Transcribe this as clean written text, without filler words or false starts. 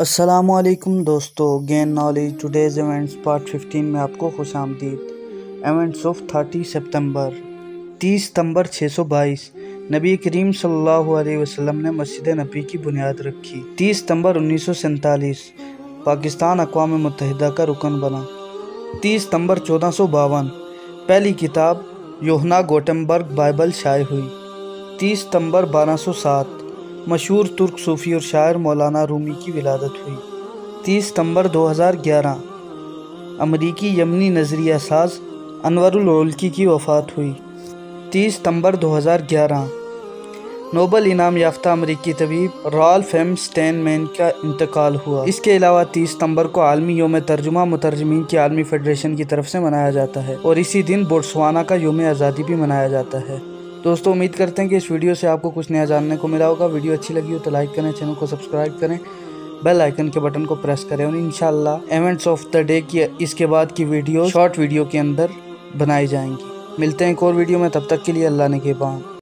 السلام علیکم دوستو، gain knowledge today's events part 15 میں آپ کو خوش آمدید۔ ایونٹس آف 30 ستمبر 30 ستمبر 622 نبی کریم صلی اللہ علیہ وسلم نے مسجد نبی کی بنیاد رکھی۔ 30 ستمبر 1947 پاکستان اقوام متحدہ کا رکن بنا۔ 30 ستمبر 1452 پہلی کتاب یوحنا گوٹنبرگ بائبل شائع ہوئی۔ 30 ستمبر 1207 مشہور ترک صوفی اور شاعر مولانا رومی کی ولادت ہوئی۔ 30 ستمبر 2011 امریکی یمنی نظریہ ساز انور العلکی کی وفات ہوئی۔ 30 ستمبر 2011 نوبل انعام یافتہ امریکی طبیب رالف ایم سٹین مین کا انتقال ہوا۔ اس کے علاوہ 30 ستمبر کو عالمی یوم ترجمہ مترجمین کی عالمی فیڈریشن کی طرف سے منایا جاتا ہے، اور اسی دن بوٹسوانا کا یوم آزادی بھی منایا جاتا ہے۔ دوستو، امید کرتے ہیں کہ اس ویڈیو سے آپ کو کچھ نیا جاننے کو ملا ہوگا۔ ویڈیو اچھی لگی ہو تو لائک کریں، چینل کو سبسکرائب کریں، بیل آئیکن کے بٹن کو پریس کریں، اور انشاءاللہ ایونٹس آف دا ڈے کی اس کے بعد کی ویڈیو شارٹ ویڈیو کے اندر بنائی جائیں گی۔ ملتے ہیں ایک اور ویڈیو میں، تب تک کے لیے اللہ نگہبان۔